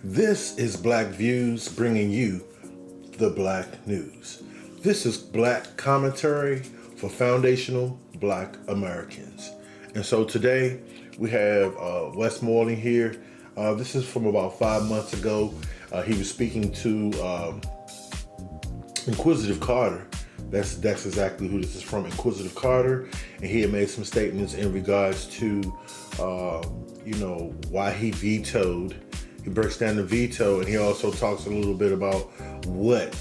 This is Black Views bringing you the Black News. This is Black commentary for foundational Black Americans. And so today we have Wes Morley here. This is from about 5 months ago. He was speaking to Inquisitive Carter. That's exactly who this is from, Inquisitive Carter. And he had made some statements in regards to, why he vetoed. He breaks down the veto, and he also talks a little bit about what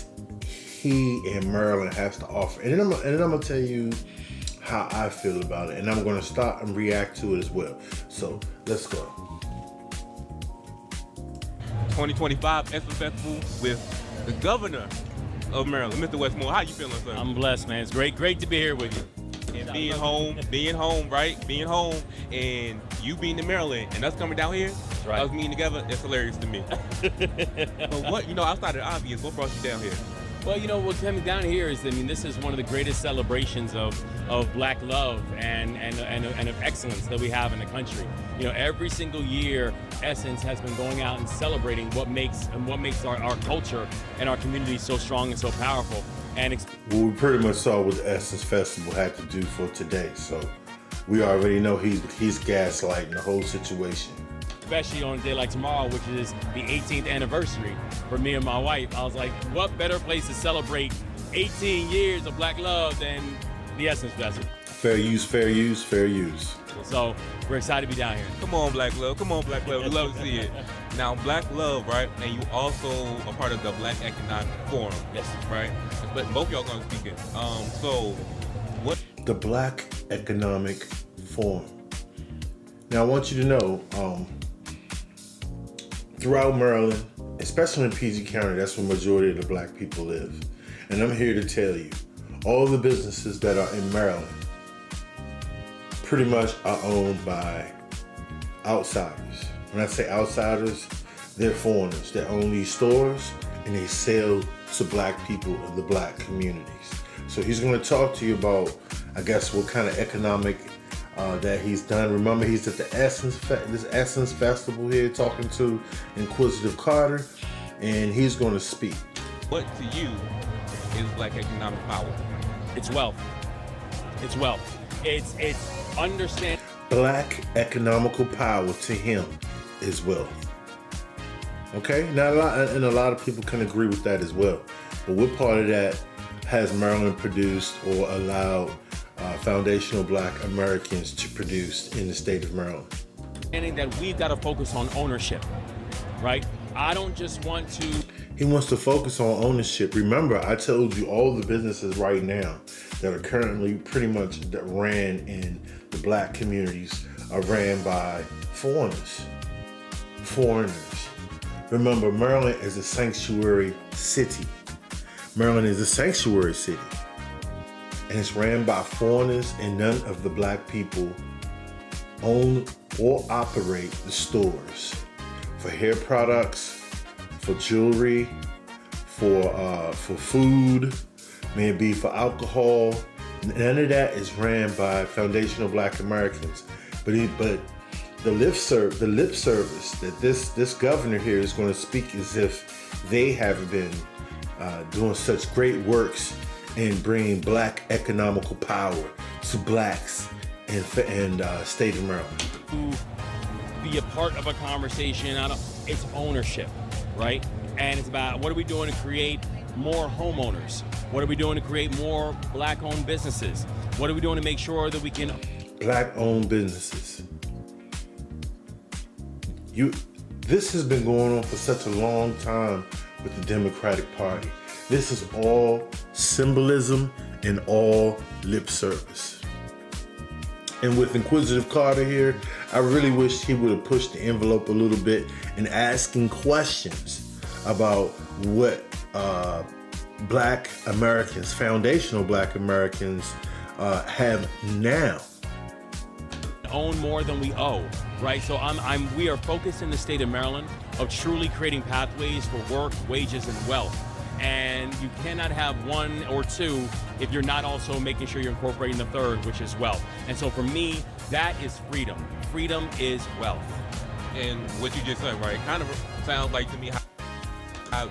he and Maryland has to offer. And then I'm gonna tell you how I feel about it, and I'm gonna stop and react to it as well. So let's go. 2025 Essence Festival with the governor of Maryland, Mr. Wes Morley. How you feeling, sir? I'm blessed, man. It's great to be here with you. And being home, right? Being home, and you being in Maryland, and us coming down here, right. Us meeting together, it's hilarious to me. But outside of the obvious, what brought you down here? Well, what came down here is, this is one of the greatest celebrations of Black love and of excellence that we have in the country. Every single year, Essence has been going out and celebrating what makes our culture and our community so strong and so powerful. Well, we pretty much saw what the Essence Festival had to do for today, so we already know he's gaslighting the whole situation. Especially on a day like tomorrow, which is the 18th anniversary for me and my wife. I was like, what better place to celebrate 18 years of Black love than the Essence Festival? Fair use, fair use, fair use. So we're excited to be down here. Come on, Black love. Come on, Black love. We love to see it. Now, Black love, right? And you also a part of the Black Economic Forum. Yes. Right? But both y'all gonna speak it. So what? The Black Economic Forum. Now, I want you to know, throughout Maryland, especially in PG County, that's where the majority of the Black people live. And I'm here to tell you, all the businesses that are in Maryland pretty much are owned by outsiders. When I say outsiders, they're foreigners. They own these stores and they sell to Black people in the Black communities. So he's going to talk to you about, I guess, what kind of economic that he's done. Remember, he's at the this Essence Festival here talking to Inquisitive Carter, and he's going to speak. What to you is Black economic power? It's wealth. It's wealth. It's understand. Black economical power to him is wealth. Okay, now a lot of people can agree with that as well. But what part of that has Maryland produced or allowed foundational Black Americans to produce in the state of Maryland? And that we've got to focus on ownership, right? I don't just want to. He wants to focus on ownership. Remember, I told you all the businesses right now that are currently pretty much that ran in the Black communities are ran by foreigners. Remember, Maryland is a sanctuary city. Maryland is a sanctuary city. And it's ran by foreigners, and none of the Black people own or operate the stores for hair products, for jewelry, for food, maybe for alcohol. None of that is ran by foundational Black Americans. But the lip service that this governor here is going to speak as if they have been doing such great works in bringing Black economical power to Blacks in state of Maryland. To be a part of a conversation, it's ownership, right? And it's about what are we doing to create more homeowners? What are we doing to create more Black-owned businesses? What are we doing to make sure that we can... Black-owned businesses. This has been going on for such a long time with the Democratic Party. This is all symbolism and all lip service. And with Inquisitive Carter here, I really wish he would have pushed the envelope a little bit in asking questions about what Black Americans, foundational Black Americans, have now. Own more than we owe, right? So we are focused in the state of Maryland of truly creating pathways for work, wages, and wealth. And you cannot have one or two if you're not also making sure you're incorporating the third, which is wealth. And so for me, that is freedom. Freedom is wealth. And what you just said, right, kind of sounds like to me how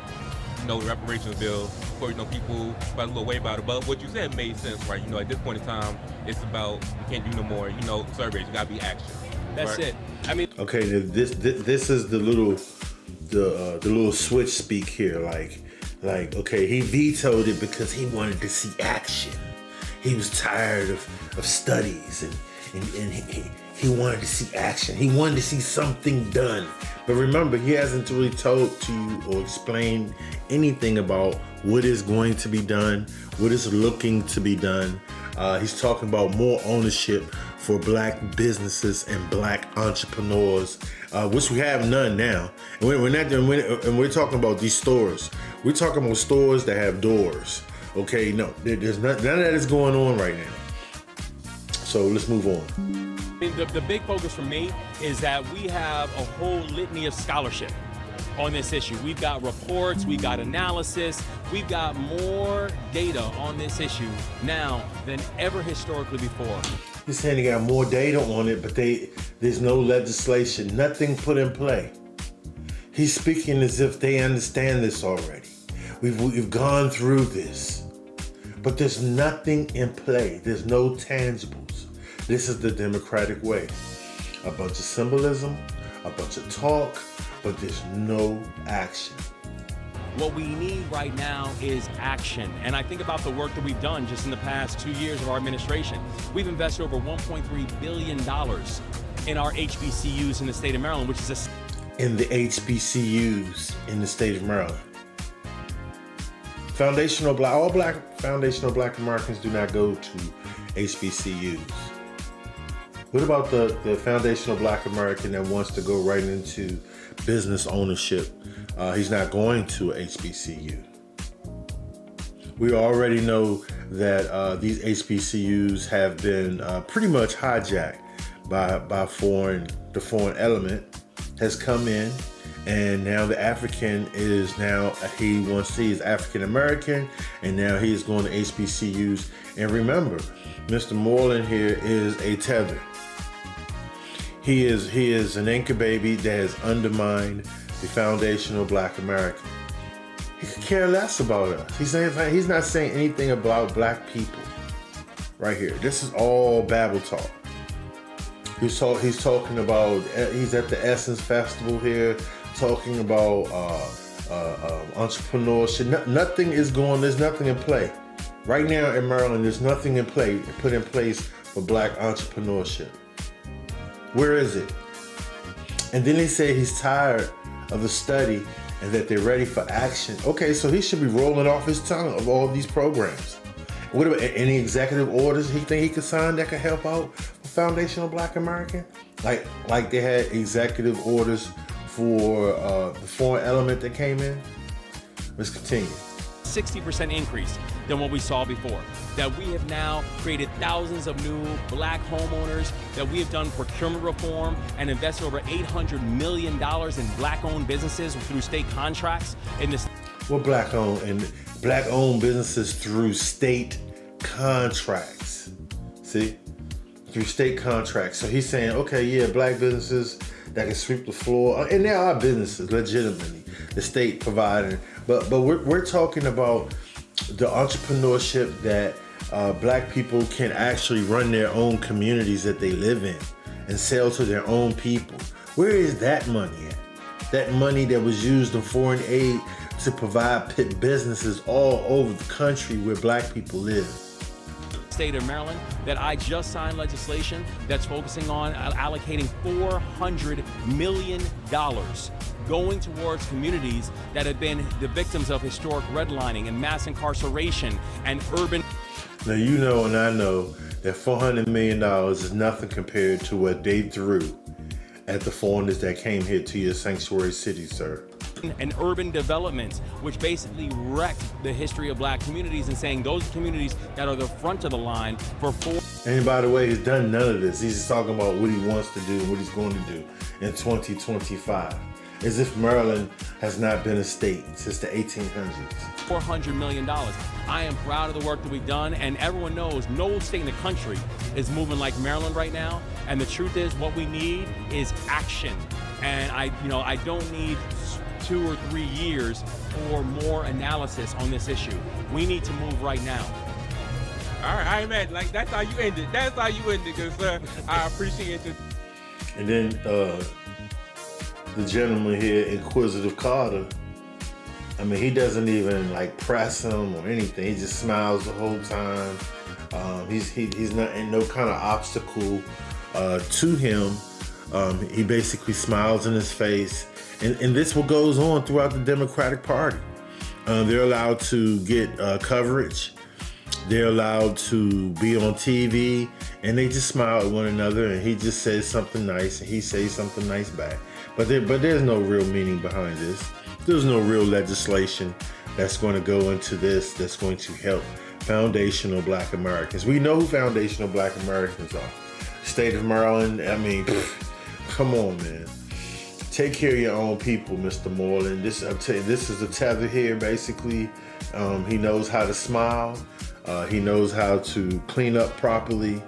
the reparations bill, of course, people felt a little way about it, but what you said made sense, right? At this point in time, it's about, you can't do no more, surveys, you gotta be action. That's right? it. I mean, Okay, this is the little switch speak here. Like, okay, he vetoed it because he wanted to see action. He was tired of studies and he wanted to see action. He wanted to see something done. But remember, he hasn't really told to you or explained anything about what is going to be done, what is looking to be done. He's talking about more ownership for black businesses and black entrepreneurs, which we have none now. And we're talking about these stores. We're talking about stores that have doors. Okay, no, there's none of that is going on right now. So let's move on. I mean, the big focus for me is that we have a whole litany of scholarship on this issue. We've got reports, we've got analysis, we've got more data on this issue now than ever historically before. He's saying they got more data on it, but there's no legislation, nothing put in play. He's speaking as if they understand this already. We've gone through this, but there's nothing in play. There's no tangibles. This is the democratic way. A bunch of symbolism, a bunch of talk, but there's no action. What we need right now is action. And I think about the work that we've done just in the past 2 years of our administration. We've invested over $1.3 billion in our HBCUs in the state of Maryland, which is in the HBCUs in the state of Maryland. All black foundational black Americans do not go to HBCUs. What about the foundational black American that wants to go right into business ownership? He's not going to a HBCU. We already know that these HBCUs have been pretty much hijacked by the foreign element has come in, and now the African is he's African American, and now he is going to HBCUs. And remember, Mr. Morley here is a tether. He is an anchor baby that has undermined the foundational black American. He could care less about us. He's not saying anything about black people right here. This is all Babble talk. He's talking about, he's at the Essence Festival here, talking about entrepreneurship. Nothing is going, there's nothing in play. Right now in Maryland, there's nothing in play, put in place for black entrepreneurship. Where is it? And then they say he's tired of the study and that they're ready for action. Okay, so he should be rolling off his tongue of all these programs. What about any executive orders he think he could sign that could help out for foundational black American? Like they had executive orders for the foreign element that came in? Let's continue. 60% increase than what we saw before. That we have now created thousands of new black homeowners, that we have done procurement reform and invested over $800 million in black-owned businesses through state contracts in this. Well, black-owned businesses through state contracts. See? Through state contracts. So he's saying, okay, yeah, black businesses that can sweep the floor, and there are businesses legitimately, the state providing, but we're talking about the entrepreneurship that black people can actually run their own communities that they live in and sell to their own people. Where is that money at? That money that was used in foreign aid to provide businesses all over the country where black people live. State of Maryland, that I just signed legislation that's focusing on allocating $400 million going towards communities that have been the victims of historic redlining and mass incarceration and urban. Now you know and I know that $400 million is nothing compared to what they threw at the foreigners that came here to your sanctuary city, sir. And urban development, which basically wrecked the history of black communities and saying those communities that are the front of the line for And by the way, he's done none of this. He's just talking about what he wants to do and what he's going to do in 2025. As if Maryland has not been a state since the 1800s. $400 million. I am proud of the work that we've done, and everyone knows no state in the country is moving like Maryland right now. And the truth is, what we need is action. And I don't need 2 or 3 years for more analysis on this issue. We need to move right now. All right, man. Like, that's how you ended. That's how you ended, good sir. I appreciate it. And then the gentleman here, Inquisitive Carter, I mean, he doesn't even like press him or anything. He just smiles the whole time. He's not in no kind of obstacle to him. He basically smiles in his face. And this what goes on throughout the Democratic Party. They're allowed to get coverage. They're allowed to be on TV, and they just smile at one another, and he just says something nice, and he says something nice back. But there's no real meaning behind this. There's no real legislation that's going to go into this that's going to help foundational Black Americans. We know who foundational Black Americans are. State of Maryland, I mean, come on, man. Take care of your own people, Mr. Morley. This is the tether here, basically. He knows how to smile. He knows how to clean up properly.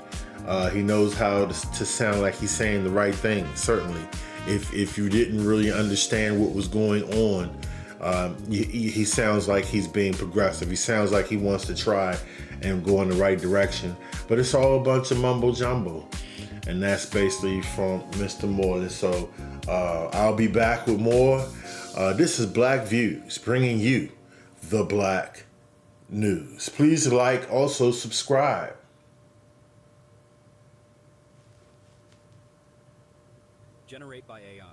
He knows how to sound like he's saying the right thing, certainly. If you didn't really understand what was going on, he sounds like he's being progressive. He sounds like he wants to try and go in the right direction. But it's all a bunch of mumbo jumbo. And that's basically from Mr. Morley. So I'll be back with more. This is Black Views, bringing you the Black News. Please like, also subscribe. Generate by AI.